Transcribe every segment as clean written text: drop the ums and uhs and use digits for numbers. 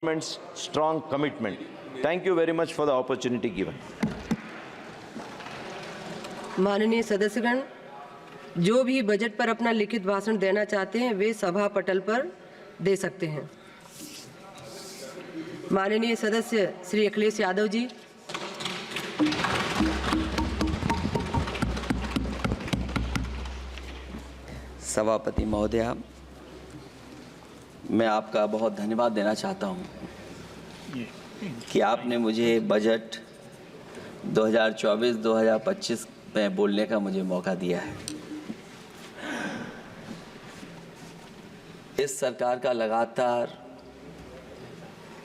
government's strong commitment. Thank you very much for the opportunity given. माननीय सदस्यगण, जो भी budget पर अपना लिखित भाषण देना चाहते हैं वे सभा पटल पर दे सकते हैं। माननीय सदस्य श्री अखिलेश यादव जी। सभापति महोदया, मैं आपका बहुत धन्यवाद देना चाहता हूं कि आपने मुझे बजट 2024-2025 में बोलने का मुझे मौका दिया है। इस सरकार का लगातार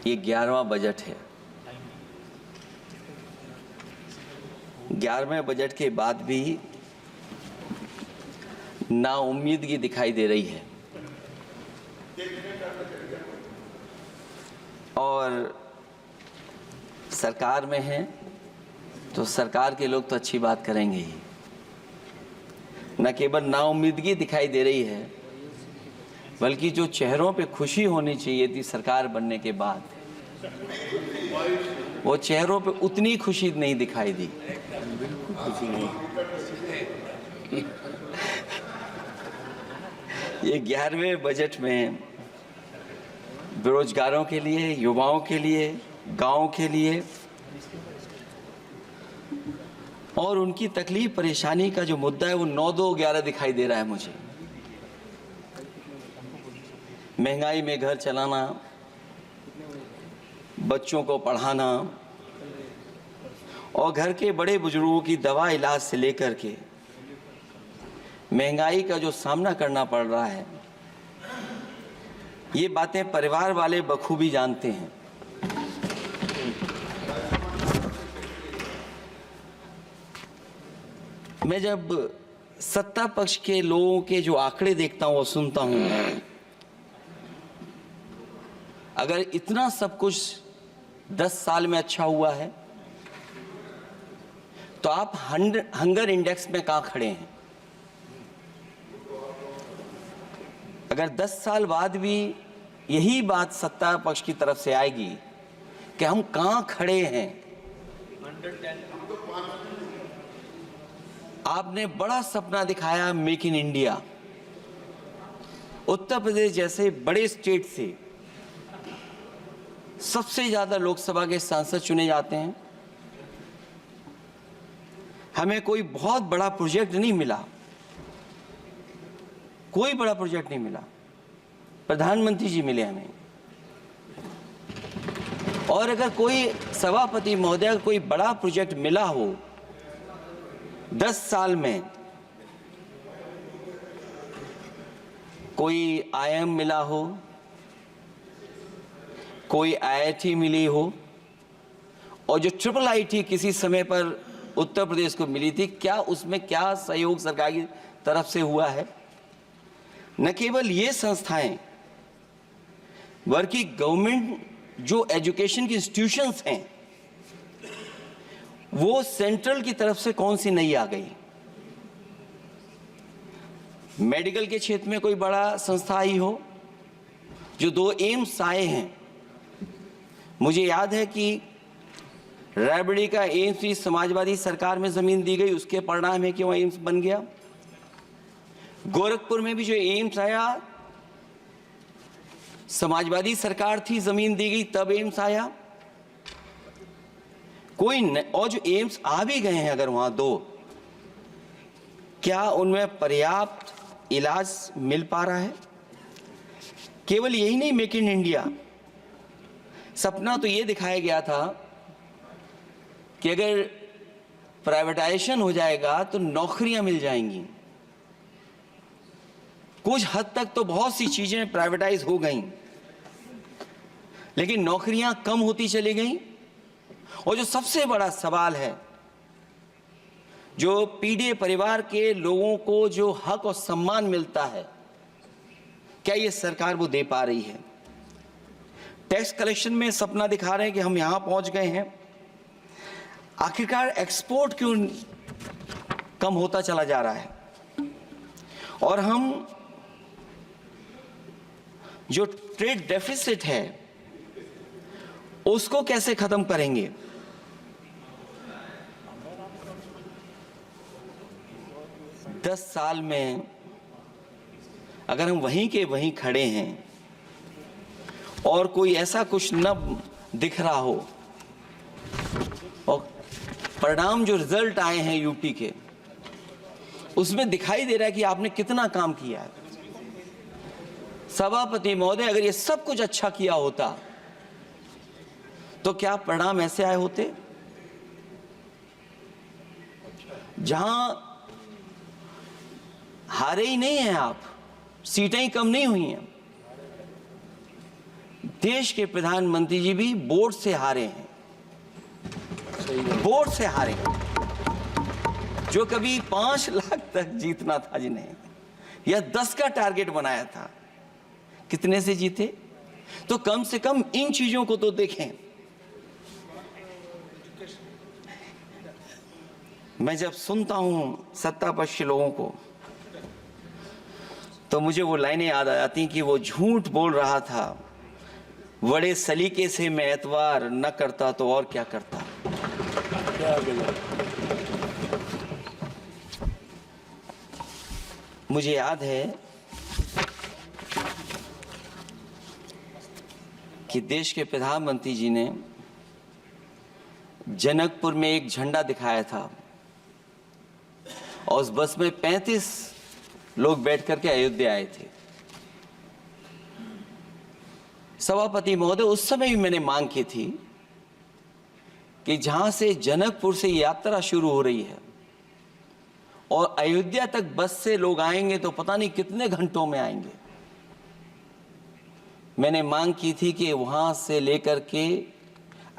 ये 11वां बजट है। 11वें बजट के बाद भी नाउम्मीदगी दिखाई दे रही है और सरकार में हैं तो सरकार के लोग तो अच्छी बात करेंगे ही। न केवल नाउम्मीदगी दिखाई दे रही है बल्कि जो चेहरों पे खुशी होनी चाहिए थी सरकार बनने के बाद, वो चेहरों पे उतनी खुशी नहीं दिखाई दी। ये 11वें बजट में बेरोजगारों के लिए, युवाओं के लिए, गांव के लिए और उनकी तकलीफ परेशानी का जो मुद्दा है वो 9-2-11 दिखाई दे रहा है मुझे। महंगाई में घर चलाना, बच्चों को पढ़ाना और घर के बड़े बुजुर्गों की दवा इलाज से लेकर के महंगाई का जो सामना करना पड़ रहा है, ये बातें परिवार वाले बखूबी जानते हैं। मैं जब सत्ता पक्ष के लोगों के जो आंकड़े देखता हूं और सुनता हूं, अगर इतना सब कुछ 10 साल में अच्छा हुआ है तो आप हंगर इंडेक्स में कहां खड़े हैं? अगर 10 साल बाद भी यही बात सत्ता पक्ष की तरफ से आएगी कि हम कहां खड़े हैं। आपने बड़ा सपना दिखाया make in India. Uttar Pradesh जैसे बड़े स्टेट से सबसे ज्यादा लोकसभा के सांसद चुने जाते हैं। हमें कोई बहुत बड़ा प्रोजेक्ट नहीं मिला, कोई बड़ा प्रोजेक्ट नहीं मिला, प्रधानमंत्री जी मिले हमें। और अगर कोई सभापति महोदय कोई बड़ा प्रोजेक्ट मिला हो 10 साल में, कोई आईआईएम मिला हो, कोई आईआईटी मिली हो और जो ट्रिपल आईटी किसी समय पर उत्तर प्रदेश को मिली थी, क्या उसमें क्या सहयोग सरकार की तरफ से हुआ है? न केवल ये संस्थाएं बल्कि गवर्नमेंट जो एजुकेशन की इंस्टीट्यूशंस हैं वो सेंट्रल की तरफ से कौन सी नई आ गई? मेडिकल के क्षेत्र में कोई बड़ा संस्था आई हो? जो 2 एम्स आए हैं, मुझे याद है कि रायबरेली का एम्स भी समाजवादी सरकार में जमीन दी गई, उसके परिणाम है कि वह एम्स बन गया। गोरखपुर में भी जो एम्स आया समाजवादी सरकार थी, जमीन दी गई तब एम्स आया। और जो एम्स आ भी गए हैं अगर वहां 2, क्या उनमें पर्याप्त इलाज मिल पा रहा है? केवल यही नहीं, मेक इन इंडिया सपना तो ये दिखाया गया था कि अगर प्राइवेटाइजेशन हो जाएगा तो नौकरियां मिल जाएंगी। कुछ हद तक तो बहुत सी चीजें प्राइवेटाइज हो गईं, लेकिन नौकरियां कम होती चली गईं। और जो सबसे बड़ा सवाल है, जो पीड़ित परिवार के लोगों को जो हक और सम्मान मिलता है, क्या ये सरकार वो दे पा रही है? टैक्स कलेक्शन में सपना दिखा रहे हैं कि हम यहां पहुंच गए हैं, आखिरकार एक्सपोर्ट क्यों कम होता चला जा रहा है? और हम जो ट्रेड डेफिसिट है उसको कैसे खत्म करेंगे? दस साल में अगर हम वहीं के वहीं खड़े हैं और कोई ऐसा कुछ न दिख रहा हो और परिणाम जो रिजल्ट आए हैं यूपी के, उसमें दिखाई दे रहा है कि आपने कितना काम किया है। सभापति महोदय, अगर ये सब कुछ अच्छा किया होता तो क्या परिणाम ऐसे आए होते? जहां हारे ही नहीं हैं आप, सीटें ही कम नहीं हुई हैं। देश के प्रधानमंत्री जी भी वोट से हारे हैं, वोट से हारे हैं। जो कभी 5 लाख तक जीतना था जिन्हें, या 10 का टारगेट बनाया था, कितने से जीते? तो कम से कम इन चीजों को तो देखें। मैं जब सुनता हूं सत्तापक्ष लोगों को तो मुझे वो लाइनें याद आ जाती कि वो झूठ बोल रहा था, बड़े सलीके से मैं एतवार न करता तो और क्या करता। मुझे याद है कि देश के प्रधानमंत्री जी ने जनकपुर में एक झंडा दिखाया था और उस बस में 35 लोग बैठ करके अयोध्या आए थे। सभापति महोदय, उस समय भी मैंने मांग की थी कि जहां से जनकपुर से यात्रा शुरू हो रही है और अयोध्या तक बस से लोग आएंगे तो पता नहीं कितने घंटों में आएंगे। मैंने मांग की थी कि वहां से लेकर के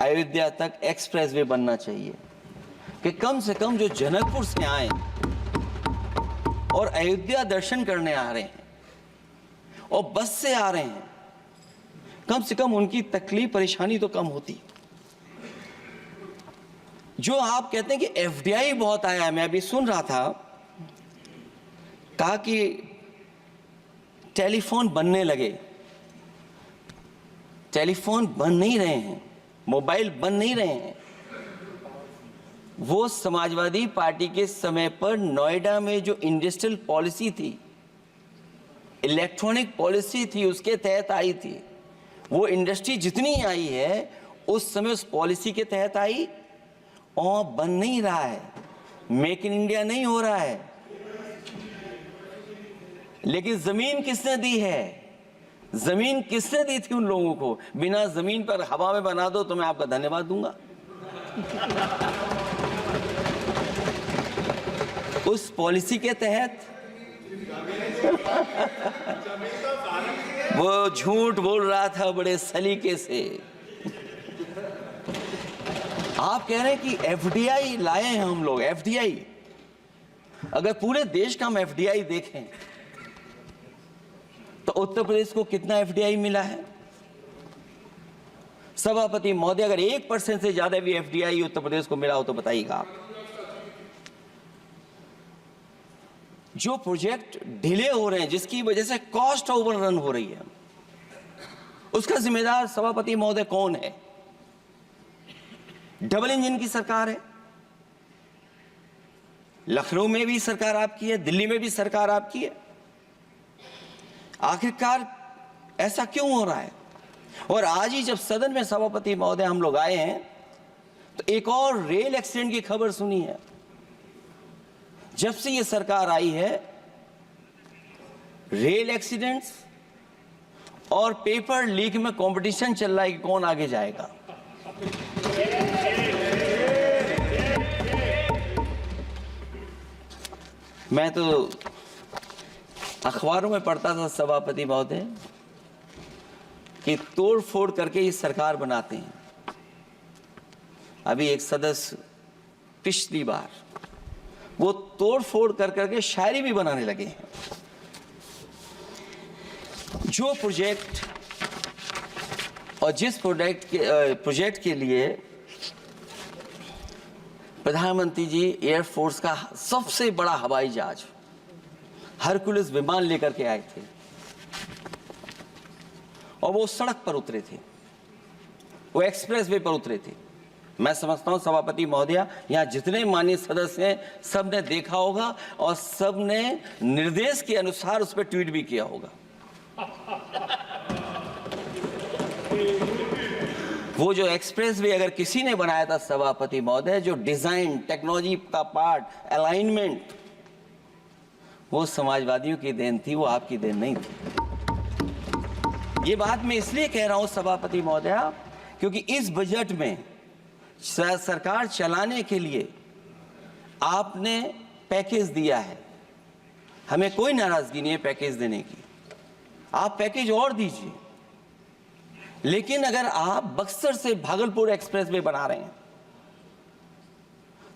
अयोध्या तक एक्सप्रेस वे बनना चाहिए कि कम से कम जो जनकपुर से आए और अयोध्या दर्शन करने आ रहे हैं और बस से आ रहे हैं, कम से कम उनकी तकलीफ परेशानी तो कम होती। जो आप कहते हैं कि एफडीआई बहुत आया है, मैं अभी सुन रहा था, कहा कि टेलीफोन बनने लगे। टेलीफोन बन नहीं रहे हैं, मोबाइल बन नहीं रहे हैं। वो समाजवादी पार्टी के समय पर नोएडा में जो इंडस्ट्रियल पॉलिसी थी, इलेक्ट्रॉनिक पॉलिसी थी, उसके तहत आई थी। वो इंडस्ट्री जितनी आई है उस समय उस पॉलिसी के तहत आई और बन नहीं रहा है। मेक इन इंडिया नहीं हो रहा है। लेकिन जमीन किसने दी है? जमीन किसने दी थी उन लोगों को? बिना जमीन पर हवा में बना दो तो मैं आपका धन्यवाद दूंगा। उस पॉलिसी के तहत वो झूठ बोल रहा था बड़े सलीके से। आप कह रहे हैं कि एफडीआई लाए हैं हम लोग। एफडीआई, अगर पूरे देश का हम एफडीआई देखें तो उत्तर प्रदेश को कितना एफडीआई मिला है? सभापति महोदय, अगर 1% से ज्यादा भी एफडीआई उत्तर प्रदेश को मिला हो तो बताइएगा आप। जो प्रोजेक्ट डिले हो रहे हैं, जिसकी वजह से कॉस्ट ओवररन हो रही है, उसका जिम्मेदार सभापति महोदय कौन है? डबल इंजन की सरकार है। लखनऊ में भी सरकार आपकी है, दिल्ली में भी सरकार आपकी है। आखिरकार ऐसा क्यों हो रहा है? और आज ही जब सदन में सभापति महोदय हम लोग आए हैं तो एक और रेल एक्सीडेंट की खबर सुनी है। जब से ये सरकार आई है, रेल एक्सीडेंट्स और पेपर लीक में कंपटीशन चल रहा है कि कौन आगे जाएगा। मैं तो अखबारों में पढ़ता था सभापति महोदय कि तोड़ फोड़ करके ये सरकार बनाते हैं। अभी एक सदस्य पिछली बार वो तोड़ फोड़ कर करके शायरी भी बनाने लगे हैं। जो प्रोजेक्ट और जिस प्रोजेक्ट के लिए प्रधानमंत्री जी एयरफोर्स का सबसे बड़ा हवाई जहाज हरकुलिस विमान लेकर के आए थे और वो सड़क पर उतरे थे, वो एक्सप्रेस वे पर उतरे थे। मैं समझता हूं सभापति महोदया, यहाँ जितने माननीय सदस्य हैं सब ने देखा होगा और सब ने निर्देश के अनुसार उस पर ट्वीट भी किया होगा। वो जो एक्सप्रेस वे अगर किसी ने बनाया था सभापति महोदय, जो डिजाइन, टेक्नोलॉजी का पार्ट, अलाइनमेंट, वो समाजवादियों की देन थी, वो आपकी देन नहीं थी। ये बात मैं इसलिए कह रहा हूं सभापति महोदया, क्योंकि इस बजट में सरकार चलाने के लिए आपने पैकेज दिया है। हमें कोई नाराजगी नहीं है पैकेज देने की, आप पैकेज और दीजिए। लेकिन अगर आप बक्सर से भागलपुर एक्सप्रेसवे बना रहे हैं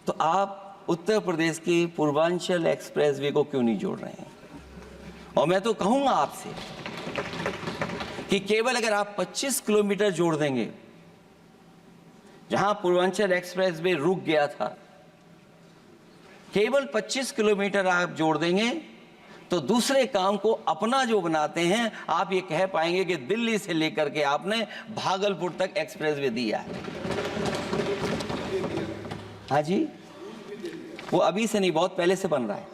तो आप उत्तर प्रदेश के पूर्वांचल एक्सप्रेसवे को क्यों नहीं जोड़ रहे हैं? और मैं तो कहूंगा आपसे कि केवल अगर आप 25 किलोमीटर जोड़ देंगे, जहां पूर्वांचल एक्सप्रेसवे रुक गया था, केवल 25 किलोमीटर आप जोड़ देंगे तो दूसरे काम को अपना जो बनाते हैं, आप ये कह पाएंगे कि दिल्ली से लेकर के आपने भागलपुर तक एक्सप्रेसवे दिया है। हाँ जी, वो अभी से नहीं, बहुत पहले से बन रहा है।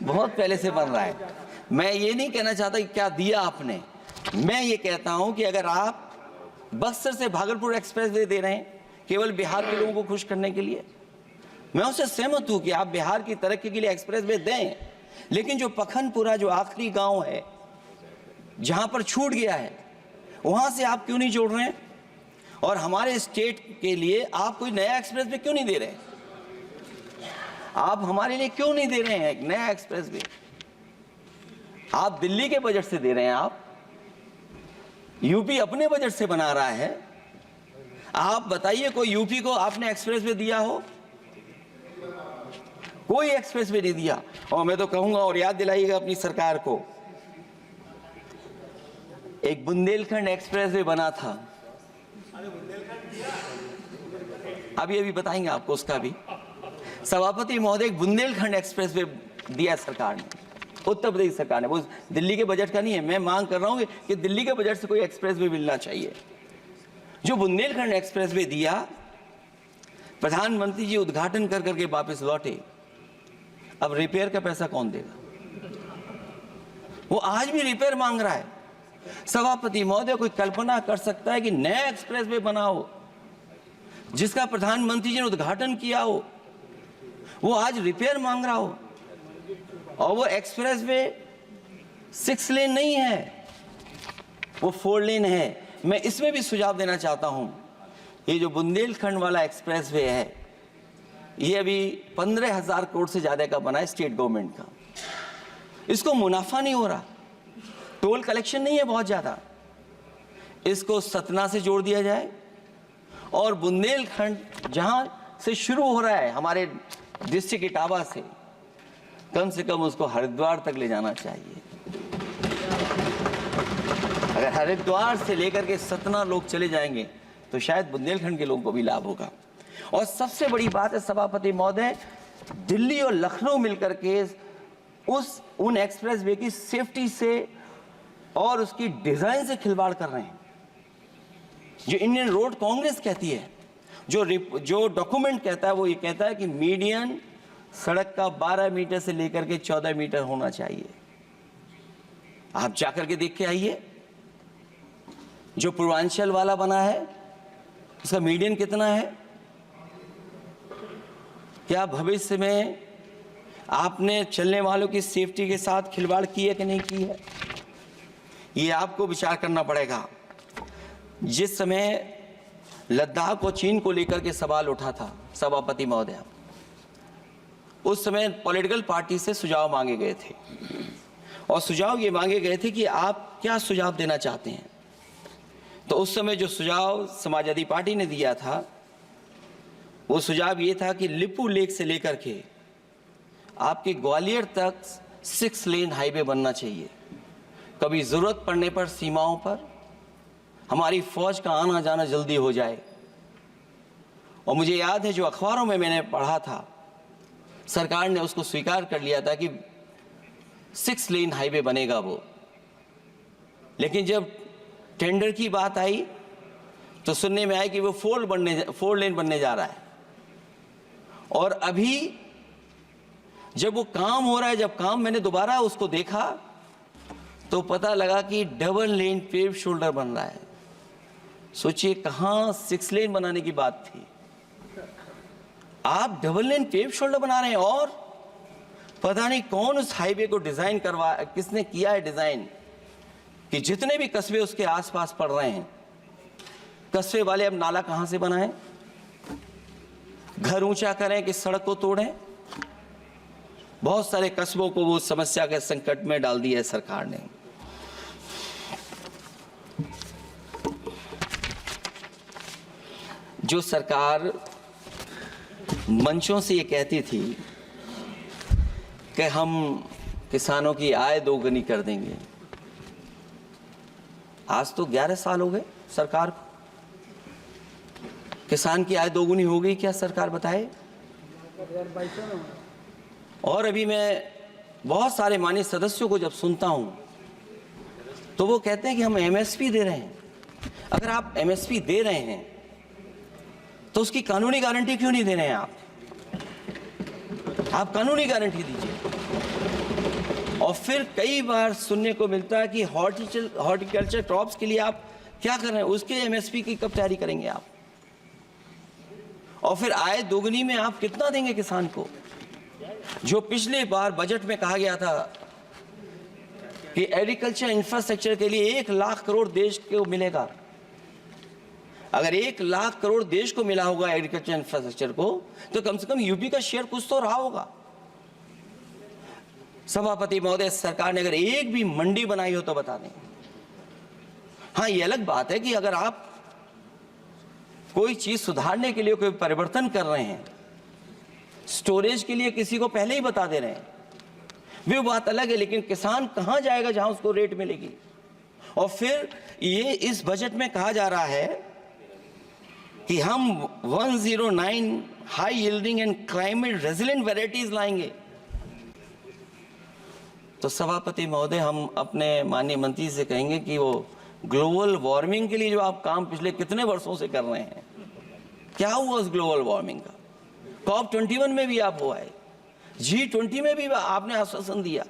बहुत पहले से बन रहा है। मैं ये नहीं कहना चाहता कि क्या दिया आपने, मैं ये कहता हूं कि अगर आप बक्सर से भागलपुर एक्सप्रेसवे दे रहे हैं केवल बिहार के लोगों को खुश करने के लिए, मैं उससे सहमत हूं कि आप बिहार की तरक्की के लिए एक्सप्रेसवे दें, लेकिन जो पखनपुरा, जो आखिरी गांव है जहां पर छूट गया है, वहां से आप क्यों नहीं जोड़ रहे हैं? और हमारे स्टेट के लिए आप कोई नया एक्सप्रेसवे क्यों नहीं दे रहे हैं? आप हमारे लिए क्यों नहीं दे रहे हैं एक नया एक्सप्रेसवे? आप दिल्ली के बजट से दे रहे हैं, आप यूपी अपने बजट से बना रहा है। आप बताइए कोई यूपी को आपने एक्सप्रेसवे दिया हो? कोई एक्सप्रेसवे नहीं दिया। और मैं तो कहूंगा, और याद दिलाइएगा अपनी सरकार को, एक बुंदेलखंड एक्सप्रेसवे बना था, अभी बताएंगे आपको उसका भी। सभापति महोदय, एक बुंदेलखंड एक्सप्रेसवे दिया सरकार ने, उत्तर प्रदेश सरकार ने। वो दिल्ली के बजट का नहीं है। मैं मांग कर रहा हूं कि दिल्ली के बजट से कोई एक्सप्रेसवे मिलना चाहिए। जो बुंदेलखंड एक्सप्रेसवे दिया, प्रधानमंत्री जी उद्घाटन कर करके वापस लौटे। अब रिपेयर का पैसा कौन देगा? वो आज भी रिपेयर मांग रहा है। सभापति महोदय, कोई कल्पना कर सकता है कि नया एक्सप्रेसवे बना हो जिसका प्रधानमंत्री जी ने उद्घाटन किया हो, वो आज रिपेयर मांग रहा हो? और वो एक्सप्रेसवे 6 लेन नहीं है, वो 4 लेन है। मैं इसमें भी सुझाव देना चाहता हूं, ये जो बुंदेलखंड वाला एक्सप्रेसवे है, ये अभी 15,000 करोड़ से ज्यादा का बना है स्टेट गवर्नमेंट का। इसको मुनाफा नहीं हो रहा, टोल कलेक्शन नहीं है बहुत ज्यादा। इसको सतना से जोड़ दिया जाए और बुंदेलखंड जहां से शुरू हो रहा है हमारे डिस्ट्रिक्ट इटावा से कम उसको हरिद्वार तक ले जाना चाहिए। अगर हरिद्वार से लेकर के सतना लोग चले जाएंगे तो शायद बुंदेलखंड के लोगों को भी लाभ होगा। और सबसे बड़ी बात है सभापति महोदय, दिल्ली और लखनऊ मिलकर के उन एक्सप्रेसवे की सेफ्टी से और उसकी डिजाइन से खिलवाड़ कर रहे हैं। जो इंडियन रोड कांग्रेस कहती है, जो डॉक्यूमेंट कहता है, वो ये कहता है कि मीडियन सड़क का 12 मीटर से लेकर के 14 मीटर होना चाहिए। आप जाकर के देख के आइए, जो पूर्वांचल वाला बना है उसका मीडियन कितना है? क्या भविष्य में आपने चलने वालों की सेफ्टी के साथ खिलवाड़ की है कि नहीं की है? ये आपको विचार करना पड़ेगा। जिस समय लद्दाख और चीन को लेकर के सवाल उठा था सभापति महोदय, उस समय पॉलिटिकल पार्टी से सुझाव मांगे गए थे और सुझाव ये मांगे गए थे कि आप क्या सुझाव देना चाहते हैं। तो उस समय जो सुझाव समाजवादी पार्टी ने दिया था, वो सुझाव ये था कि लिपू लेक से लेकर के आपके ग्वालियर तक 6 लेन हाईवे बनना चाहिए। कभी जरूरत पड़ने पर सीमाओं पर हमारी फौज का आना जाना जल्दी हो जाए। और मुझे याद है, जो अखबारों में मैंने पढ़ा था, सरकार ने उसको स्वीकार कर लिया था कि 6 लेन हाईवे बनेगा वो। लेकिन जब टेंडर की बात आई तो सुनने में आया कि वो 4 लेन बनने जा रहा है। और अभी जब वो काम हो रहा है, जब काम मैंने दोबारा उसको देखा तो पता लगा कि डबल लेन पेव शोल्डर बन रहा है। सोचिए कहां 6 लेन बनाने की बात थी, आप डबल लेन पेव शोल्डर बना रहे हैं। और पता नहीं कौन उस हाईवे को डिजाइन किसने किया है डिजाइन, कि जितने भी कस्बे उसके आसपास पड़ रहे हैं, कस्बे वाले अब नाला कहां से बनाएं, घर ऊंचा करें कि सड़क को तोड़ें। बहुत सारे कस्बों को वो समस्या के संकट में डाल दिया है सरकार ने। जो सरकार मंचों से ये कहती थी कि हम किसानों की आय दोगुनी कर देंगे, आज तो 11 साल हो गए सरकार को। किसान की आय दोगुनी हो गई क्या, सरकार बताए? और अभी मैं बहुत सारे माननीय सदस्यों को जब सुनता हूं तो वो कहते हैं कि हम एमएसपी दे रहे हैं। अगर आप एमएसपी दे रहे हैं तो उसकी कानूनी गारंटी क्यों नहीं दे रहे हैं आप कानूनी गारंटी दीजिए। और फिर कई बार सुनने को मिलता है कि हॉर्टिकल्चर क्रॉप्स के लिए आप क्या कर रहे हैं, उसके एमएसपी की कब तैयारी करेंगे आप? और फिर आय दोगुनी में आप कितना देंगे किसान को? जो पिछले बार बजट में कहा गया था कि एग्रीकल्चर इंफ्रास्ट्रक्चर के लिए 1 लाख करोड़ देश को मिलेगा। अगर 1 लाख करोड़ देश को मिला होगा एग्रीकल्चर इंफ्रास्ट्रक्चर को, तो कम से कम यूपी का शेयर कुछ तो रहा होगा। सभापति महोदय, सरकार ने अगर एक भी मंडी बनाई हो तो बता दें। हाँ, ये अलग बात है कि अगर आप कोई चीज सुधारने के लिए कोई परिवर्तन कर रहे हैं, स्टोरेज के लिए किसी को पहले ही बता दे रहे हैं, वो बात अलग है। लेकिन किसान कहां जाएगा जहां उसको रेट मिलेगी? और फिर ये इस बजट में कहा जा रहा है कि हम 109 high yielding and climate resilient varieties लाएंगे। तो सभापति महोदय, हम अपने माननीय मंत्री से कहेंगे कि वो ग्लोबल वार्मिंग के लिए जो आप काम पिछले कितने वर्षों से कर रहे हैं, क्या हुआ उस ग्लोबल वार्मिंग का? COP21 में भी आप हुआ है, G20 में भी आपने आश्वासन दिया,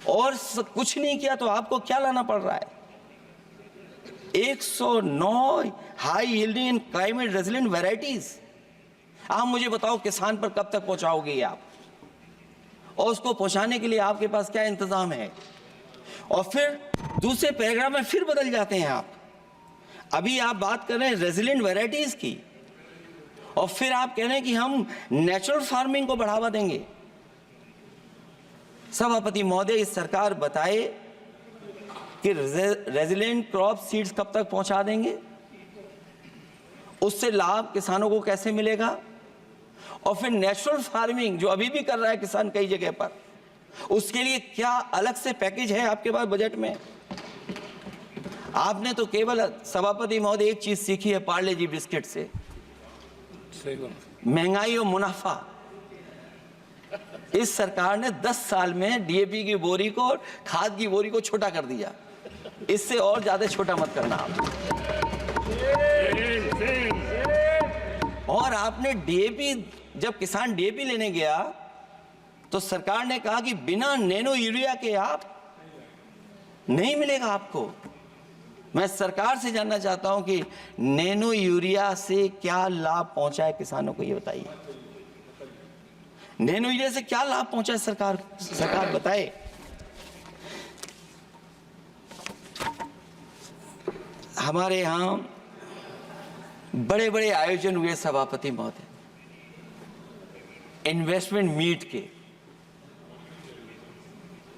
और कुछ नहीं किया। तो आपको क्या लाना पड़ रहा है? 109 high yielding and climate resilient varieties. आप मुझे बताओ किसान पर कब तक पहुंचाओगे आप, और उसको पहुंचाने के लिए आपके पास क्या इंतजाम है? और फिर दूसरे पैराग्राफ में फिर बदल जाते हैं आप। अभी आप बात कर रहे हैं रेजिलेंट वैरायटीज की, और फिर आप कह रहे हैं कि हम नेचुरल फार्मिंग को बढ़ावा देंगे। सभापति महोदय, इस सरकार बताए कि रेजिलेंट क्रॉप सीड्स कब तक पहुंचा देंगे, उससे लाभ किसानों को कैसे मिलेगा? और फिर नेचुरल फार्मिंग जो अभी भी कर रहा है किसान कई जगह पर, उसके लिए क्या अलग से पैकेज है आपके पास बजट में? आपने तो केवल सभापति महोदय एक चीज सीखी है पार्ले जी बिस्किट से, महंगाई और मुनाफा। इस सरकार ने 10 साल में डीएपी की बोरी को, खाद की बोरी को छोटा कर दिया। इससे और ज्यादा छोटा मत करना आप। और आपने डीएपी, जब किसान डीएपी लेने गया तो सरकार ने कहा कि बिना नैनो यूरिया के आप नहीं मिलेगा आपको। मैं सरकार से जानना चाहता हूं कि नैनो यूरिया से क्या लाभ पहुंचा है किसानों को, ये बताइए। नैनो यूरिया से क्या लाभ पहुंचा है सरकार बताए। हमारे यहां बड़े बड़े आयोजन हुए सभापति महोदय, इन्वेस्टमेंट मीट के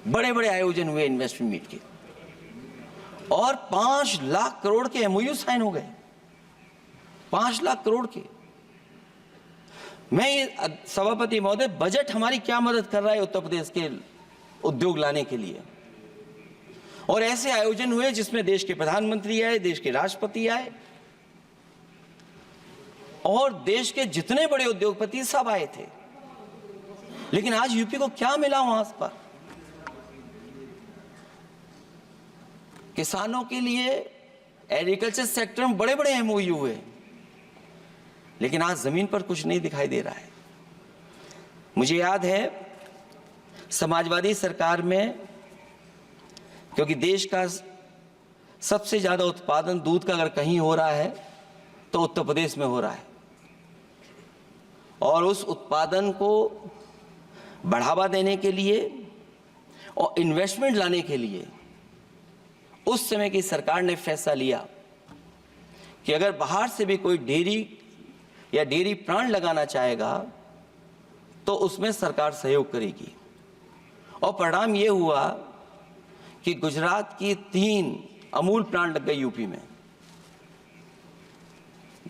बड़े बड़े आयोजन हुए इन्वेस्टमेंट मीट के, और 5 लाख करोड़ के एमओयू साइन हो गए, 5 लाख करोड़ के। मैं ये सभापति महोदय, बजट हमारी क्या मदद कर रहा है उत्तर प्रदेश के उद्योग लाने के लिए? और ऐसे आयोजन हुए जिसमें देश के प्रधानमंत्री आए, देश के राष्ट्रपति आए, और देश के जितने बड़े उद्योगपति सब आए थे। लेकिन आज यूपी को क्या मिला वहां पर? किसानों के लिए एग्रीकल्चर सेक्टर में बड़े बड़े एमओयू हुए, लेकिन आज जमीन पर कुछ नहीं दिखाई दे रहा है। मुझे याद है समाजवादी सरकार में, क्योंकि देश का सबसे ज्यादा उत्पादन दूध का अगर कहीं हो रहा है तो उत्तर प्रदेश में हो रहा है, और उस उत्पादन को बढ़ावा देने के लिए और इन्वेस्टमेंट लाने के लिए उस समय की सरकार ने फैसला लिया कि अगर बाहर से भी कोई डेयरी या डेयरी प्लांट लगाना चाहेगा तो उसमें सरकार सहयोग करेगी। और परिणाम ये हुआ कि गुजरात की 3 अमूल प्लांट लग गए यूपी में।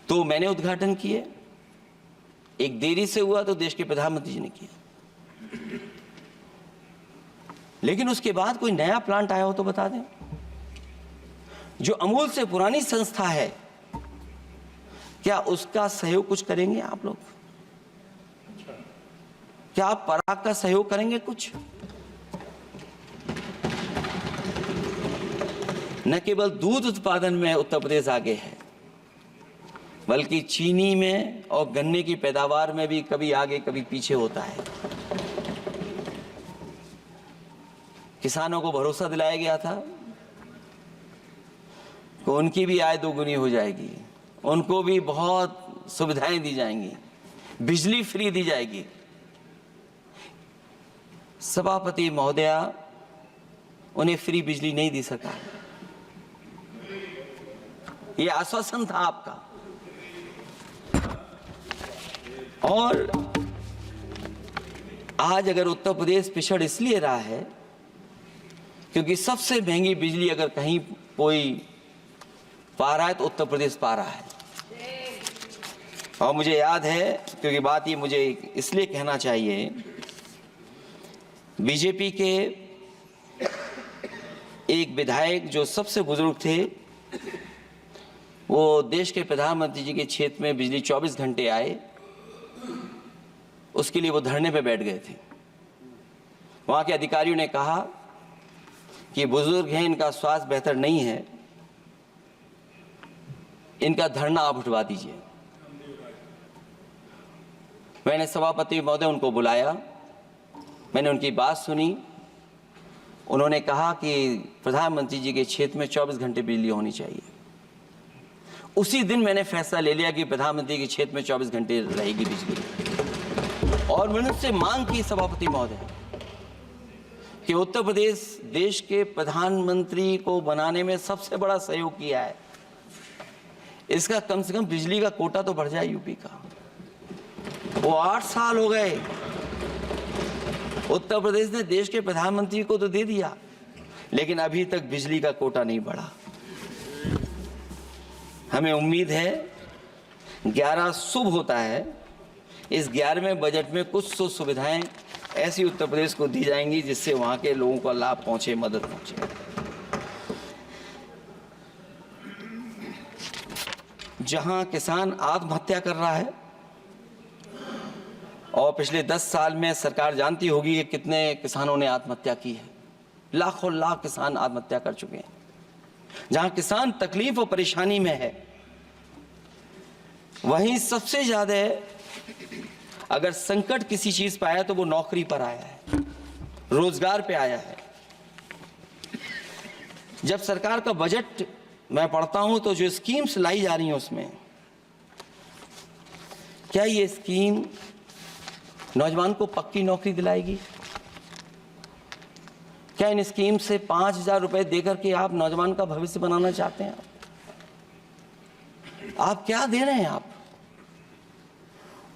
तो मैंने उद्घाटन किए, एक देरी से हुआ तो देश के प्रधानमंत्री जी ने किया, लेकिन उसके बाद कोई नया प्लांट आया हो तो बता दें। जो अमूल से पुरानी संस्था है, क्या उसका सहयोग कुछ करेंगे आप लोग? क्या आप पराग का सहयोग करेंगे कुछ? न केवल दूध उत्पादन में उत्तर प्रदेश आगे है, बल्कि चीनी में और गन्ने की पैदावार में भी कभी आगे कभी पीछे होता है। किसानों को भरोसा दिलाया गया था कि उनकी भी आय दोगुनी हो जाएगी, उनको भी बहुत सुविधाएं दी जाएंगी, बिजली फ्री दी जाएगी। सभापति महोदया, उन्हें फ्री बिजली नहीं दी सरकार। ये आश्वासन था आपका। और आज अगर उत्तर प्रदेश पिछड़ इसलिए रहा है क्योंकि सबसे महंगी बिजली अगर कहीं कोई पा रहा है तो उत्तर प्रदेश पा रहा है। और मुझे याद है, क्योंकि बात ये मुझे इसलिए कहना चाहिए, बीजेपी के एक विधायक जो सबसे बुजुर्ग थे, वो देश के प्रधानमंत्री जी के क्षेत्र में बिजली 24 घंटे आए, उसके लिए वो धरने पे बैठ गए थे। वहां के अधिकारियों ने कहा कि बुजुर्ग हैं, इनका स्वास्थ्य बेहतर नहीं है, इनका धरना आप उठवा दीजिए। मैंने सभापति महोदय उनको बुलाया, मैंने उनकी बात सुनी। उन्होंने कहा कि प्रधानमंत्री जी के क्षेत्र में 24 घंटे बिजली होनी चाहिए। उसी दिन मैंने फैसला ले लिया कि प्रधानमंत्री के क्षेत्र में 24 घंटे रहेगी बिजली। और मैंने उससे मांग की सभापति महोदय कि उत्तर प्रदेश देश के प्रधानमंत्री को बनाने में सबसे बड़ा सहयोग किया है, इसका कम से कम बिजली का कोटा तो बढ़ जाए यूपी का। वो 8 साल हो गए, उत्तर प्रदेश ने देश के प्रधानमंत्री को तो दे दिया, लेकिन अभी तक बिजली का कोटा नहीं बढ़ा। हमें उम्मीद है 11 शुभ होता है, इस 11वें बजट में कुछ तो सुविधाएं ऐसी उत्तर प्रदेश को दी जाएंगी जिससे वहां के लोगों को लाभ पहुंचे, मदद पहुंचे। जहां किसान आत्महत्या कर रहा है, और पिछले 10 साल में सरकार जानती होगी कि कितने किसानों ने आत्महत्या की है, लाखों लाख किसान आत्महत्या कर चुके हैं। जहां किसान तकलीफ और परेशानी में है, वहीं सबसे ज्यादा अगर संकट किसी चीज पर आया तो वो नौकरी पर आया है, रोजगार पे आया है। जब सरकार का बजट मैं पढ़ता हूं तो जो स्कीम्स लाई जा रही हैं उसमें, क्या ये स्कीम नौजवान को पक्की नौकरी दिलाएगी? क्या इन स्कीम से 5,000 रुपए देकर के आप नौजवान का भविष्य बनाना चाहते हैं? आप क्या दे रहे हैं आप?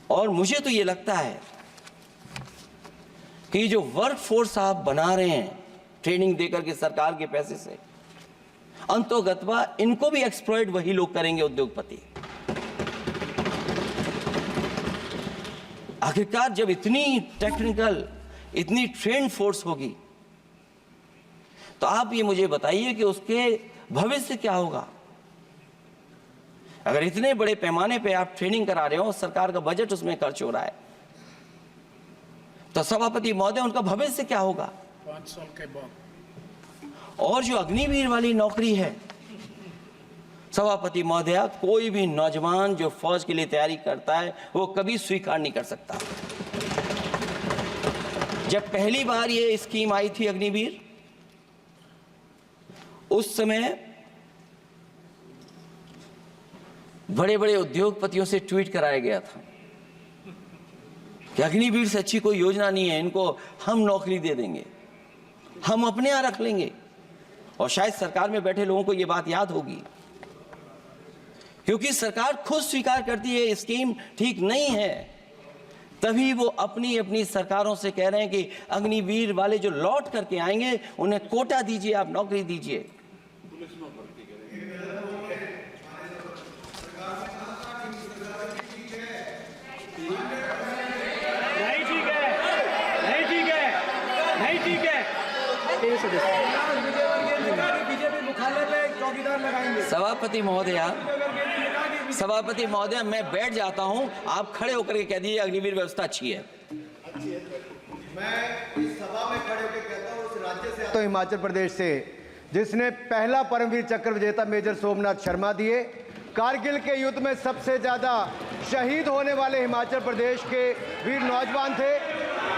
और मुझे तो ये लगता है कि जो वर्क फोर्स आप बना रहे हैं ट्रेनिंग देकर के सरकार के पैसे से, अंतोगत्वा इनको भी एक्सप्लॉइट वही लोग करेंगे, उद्योगपति। आखिरकार जब इतनी टेक्निकल, इतनी ट्रेन फोर्स होगी, तो आप ये मुझे बताइए कि उसके भविष्य क्या होगा। अगर इतने बड़े पैमाने पे आप ट्रेनिंग करा रहे हो, सरकार का बजट उसमें खर्च हो रहा है, तो सभापति महोदय उनका भविष्य क्या होगा? 5 साल के बाद। और जो अग्निवीर वाली नौकरी है, सभापति महोदया, कोई भी नौजवान जो फौज के लिए तैयारी करता है वो कभी स्वीकार नहीं कर सकता। जब पहली बार ये स्कीम आई थी अग्निवीर, उस समय बड़े बड़े उद्योगपतियों से ट्वीट कराया गया था कि अग्निवीर से अच्छी कोई योजना नहीं है, इनको हम नौकरी दे देंगे, हम अपने यहां रख लेंगे। और शायद सरकार में बैठे लोगों को यह बात याद होगी, क्योंकि सरकार खुद स्वीकार करती है स्कीम ठीक नहीं है, तभी वो अपनी अपनी सरकारों से कह रहे हैं कि अग्निवीर वाले जो लौट करके आएंगे उन्हें कोटा दीजिए, आप नौकरी दीजिए। सभापति महोदया, मैं बैठ जाता हूं, आप खड़े होकर के कह दीजिए अग्निवीर व्यवस्था अच्छी है। मैं इस सभा में खड़े होकर कहता हूं, उस राज्य से तो हिमाचल प्रदेश से जिसने पहला परमवीर चक्र विजेता मेजर सोमनाथ शर्मा दिए, कारगिल के युद्ध में सबसे ज्यादा शहीद होने वाले हिमाचल प्रदेश के वीर नौजवान थे।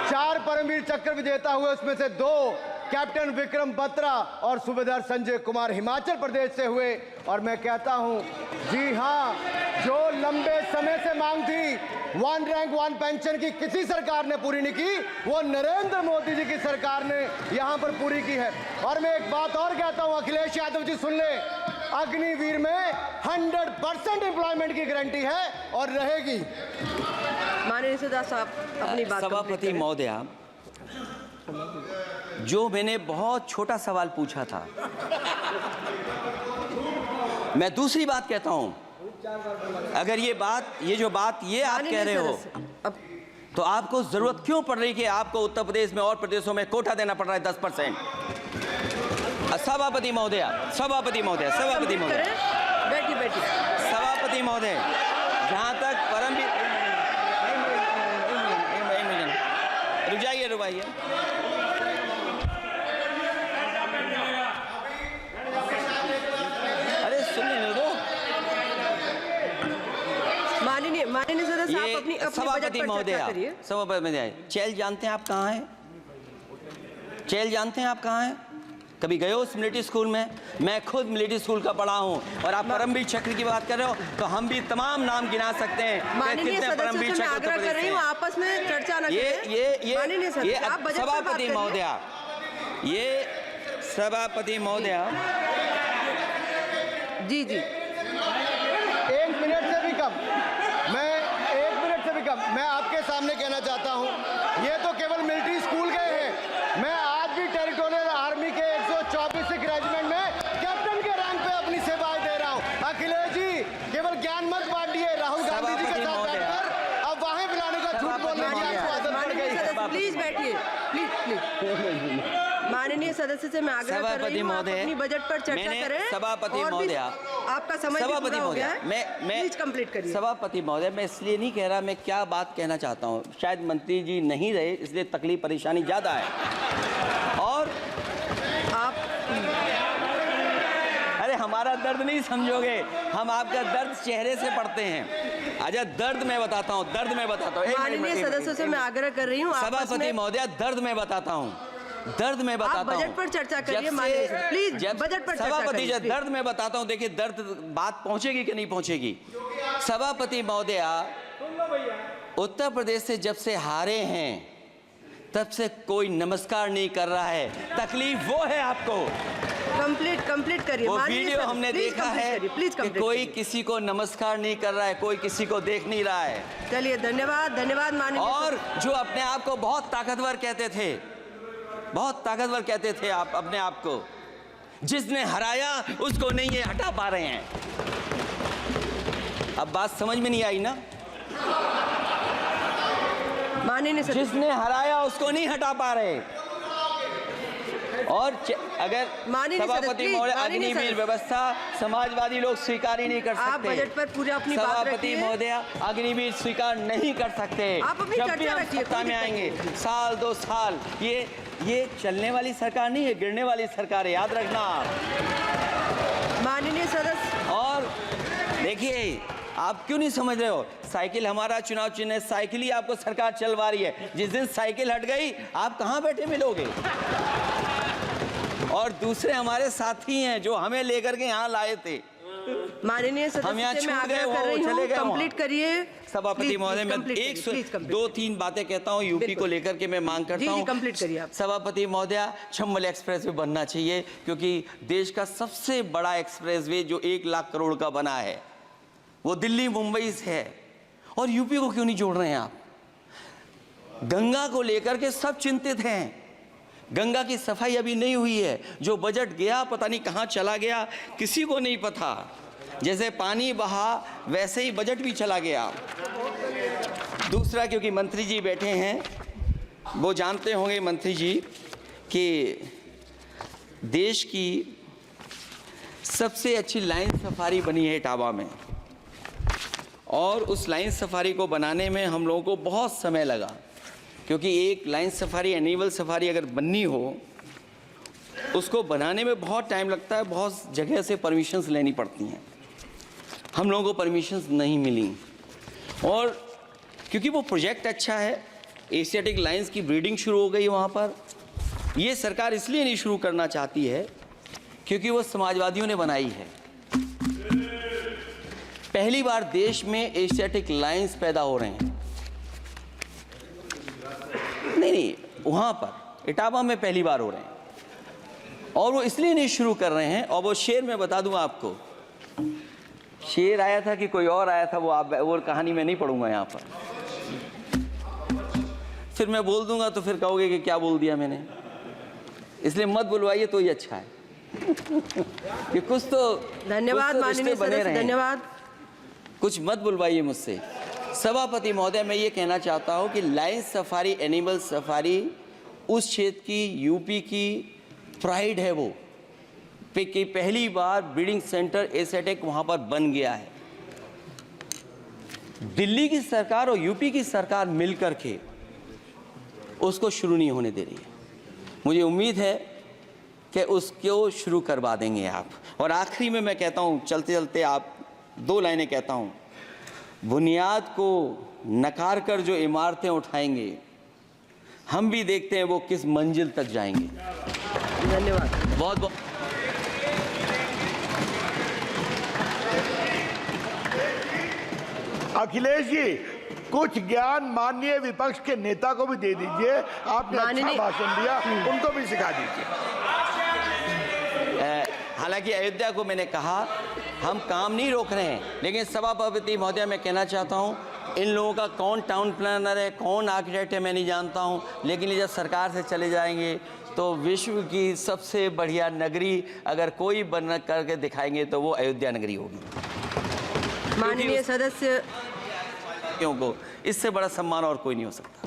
4 परमवीर चक्र विजेता हुए, उसमें से 2 कैप्टन विक्रम बत्रा और सूबेदार संजय कुमार हिमाचल प्रदेश से हुए। और मैं कहता हूं, जी हां, जो लंबे समय से मांग थी 1 रैंक 1 पेंशन की किसी सरकार ने पूरी नहीं की, वो नरेंद्र मोदी जी की सरकार ने यहां पर पूरी की है। और मैं एक बात और कहता हूं, अखिलेश यादव जी सुन ले, अग्निवीर में 100% एम्प्लॉयमेंट की गारंटी है और रहेगी। माननीय सदस्य साहब अपनी बात। सभापति महोदया, जो मैंने बहुत छोटा सवाल पूछा था, मैं दूसरी बात कहता हूं, अगर ये जो बात आप कह रहे हो, तो आपको जरूरत क्यों पड़ रही कि आपको उत्तर प्रदेश में और प्रदेशों में कोटा देना पड़ रहा है 10%? सभापति महोदया, सभापति महोदय, सभापति महोदय, सभापति महोदय, जहां तक परमवीर, रुक जाइए, अरे सुनिए दो। माननीय सदस्य, आप अपनी सभापति महोदया, सभापति महोदय, चैल जानते हैं आप कहाँ हैं? चैल जानते हैं आप कहाँ हैं? कभी गए हो मिलिट्री स्कूल में? मैं खुद मिलिट्री स्कूल का पढ़ा हूं। और आप परमवीर चक्र की बात कर रहे हो, तो हम भी तमाम नाम गिना सकते हैं। माननीय सदस्य से मैं आग्रह कर रही हूं, आपस में चर्चा न करें। माननीय सदस्य, आप बजट पर बात सभापति महोदया, ये सभापति महोदया, जी 1 मिनट से भी कम, मैं आपके सामने कहना चाहता हूं, ये तो केवल मिलिट्री स्कूल गए हैं। मैं आज भी टेरिटोरियल आर्मी के 124 रेजिमेंट में कैप्टन के रैंक पे अपनी सेवाएं दे रहा हूं। अखिलेश जी, केवल ज्ञान मत बांटिए। राहुल गांधी जी के साथ बैठकर अब वहां बुलाने का झूठ बोलने की आपको आदत पड़ गई। प्लीज बैठिए, प्लीज। माननीय सदस्य से मैं आग्रह कर रही हूं, आप अपनी बजट पर चर्चा करें। सभापति महोदया, आपका समय पूरा हो गया है, मैं प्लीज कंप्लीट करिए। सभापति महोदय, मैं इसलिए नहीं कह रहा, मैं क्या बात कहना चाहता हूं, शायद मंत्री जी नहीं रहे इसलिए तकलीफ परेशानी ज्यादा है। और आप, अरे हमारा दर्द नहीं समझोगे, हम आपका दर्द चेहरे से पढ़ते हैं। अच्छा, दर्द मैं बताता हूं, माननीय सदस्यों से मैं आग्रह कर रही हूं, सभापति महोदया, दर्द मैं बताता हूं, आप बजट पर चर्चा करिए। माननीय प्लीज बजट पर चर्चा सभापति, दर्द मैं बताता हूं, देखिए दर्द बात पहुंचेगी कि नहीं पहुंचेगी। सभापति महोदया, उत्तर प्रदेश से जब से हारे हैं तब से कोई नमस्कार नहीं कर रहा है। तकलीफ वो है आपको। कंप्लीट करिए। वो वीडियो हमने देखा है कि कोई किसी को नमस्कार नहीं कर रहा है, कोई किसी को देख नहीं रहा है। चलिए, धन्यवाद माननीय। और जो अपने आप को बहुत ताकतवर कहते थे, आप अपने आप को, जिसने हराया उसको नहीं ये हटा पा रहे हैं। अब बात समझ में नहीं आई ना? माननीय जिसने हराया उसको नहीं हटा पा रहे। और अगर सभापति महोदय, अग्निवीर व्यवस्था समाजवादी लोग स्वीकार ही नहीं कर सकते। आप बजट पर पूरी अपनी बात रखिए। सभापति महोदया, अग्निवीर स्वीकार नहीं कर सकते। आप अपनी जब भी चर्चा हम रखिए, सत्ता में आएंगे, साल 2 साल, ये चलने वाली सरकार नहीं है, गिरने वाली सरकार है, याद रखना। माननीय सदस्य, और देखिए, आप क्यों नहीं समझ रहे हो? साइकिल हमारा चुनाव चिन्ह है, साइकिल ही आपको सरकार चलवा रही है। जिस दिन साइकिल हट गई, आप कहाँ बैठे मिलोगे? और दूसरे हमारे साथी हैं जो हमें लेकर के यहाँ लाए थे। माननीय हम यहाँ सदस्य, मैं छूट गए, आग्रह कर वो रही चले हूँ, गए वहाँ। कंप्लीट करिए। सभापति महोदय, मैं दो तीन बातें कहता हूँ यूपी को लेकर के मैं मांग करता हूँ। जी, कंप्लीट करिए आप। सभापति महोदय, चंबल एक्सप्रेसवे बनना चाहिए, क्योंकि देश का सबसे बड़ा एक्सप्रेसवे जो 1 लाख करोड़ का बना है वो दिल्ली मुंबई से है, और यूपी को क्यों नहीं जोड़ रहे हैं आप? गंगा को लेकर के सब चिंतित हैं। गंगा की सफाई अभी नहीं हुई है। जो बजट गया पता नहीं कहाँ चला गया, किसी को नहीं पता। जैसे पानी बहा वैसे ही बजट भी चला गया। दूसरा, क्योंकि मंत्री जी बैठे हैं, वो जानते होंगे मंत्री जी कि देश की सबसे अच्छी लाइन सफारी बनी है इटावा में, और उस लाइन सफारी को बनाने में हम लोगों को बहुत समय लगा, क्योंकि एक लाइन सफारी, एनिमल सफारी अगर बननी हो, उसको बनाने में बहुत टाइम लगता है, बहुत जगह से परमिशंस लेनी पड़ती हैं। हम लोगों को परमिशंस नहीं मिली, और क्योंकि वो प्रोजेक्ट अच्छा है, एशियाटिक लाइन्स की ब्रीडिंग शुरू हो गई वहाँ पर। ये सरकार इसलिए नहीं शुरू करना चाहती है क्योंकि वो समाजवादियों ने बनाई है। पहली बार देश में एशियाटिक लाइन्स पैदा हो रहे हैं। नहीं, वहाँ पर इटावा में पहली बार हो रहे हैं, और वो इसलिए नहीं शुरू कर रहे हैं। और वो शेर मैं बता दूं आपको, शेर आया था कि कोई और आया था, वो कहानी मैं नहीं पढ़ूंगा यहाँ पर, फिर मैं बोल दूंगा तो फिर कहोगे कि क्या बोल दिया मैंने, इसलिए मत बुलवाइए तो ही अच्छा है। कि कुछ तो धन्यवाद माननीय सदस्य, धन्यवाद। कुछ मत बुलवाइए मुझसे। सभापति महोदय, मैं ये कहना चाहता हूँ कि लाइन सफारी, एनिमल सफारी उस क्षेत्र की, यूपी की प्राइड है वो, कि पहली बार ब्रीडिंग सेंटर एशियाटिक वहाँ पर बन गया है। दिल्ली की सरकार और यूपी की सरकार मिलकर के उसको शुरू नहीं होने दे रही है। मुझे उम्मीद है कि उसको शुरू करवा देंगे आप। और आखिरी में मैं कहता हूँ, चलते चलते आप 2 लाइनें कहता हूँ। बुनियाद को नकार कर जो इमारतें उठाएंगे, हम भी देखते हैं वो किस मंजिल तक जाएंगे। धन्यवाद। बहुत बहुत अखिलेश जी, कुछ ज्ञान माननीय विपक्ष के नेता को भी दे दीजिए। आपने अच्छा भाषण दिया, उनको भी सिखा दीजिए। हालांकि अयोध्या को मैंने कहा हम काम नहीं रोक रहे हैं, लेकिन सभापति महोदय मैं कहना चाहता हूं, इन लोगों का कौन टाउन प्लानर है, कौन आर्किटेक्ट है, मैं नहीं जानता हूं, लेकिन ये जब सरकार से चले जाएंगे तो विश्व की सबसे बढ़िया नगरी अगर कोई बन करके दिखाएंगे तो वो अयोध्या नगरी होगी। माननीय सदस्य, क्योंकि इससे बड़ा सम्मान और कोई नहीं हो सकता।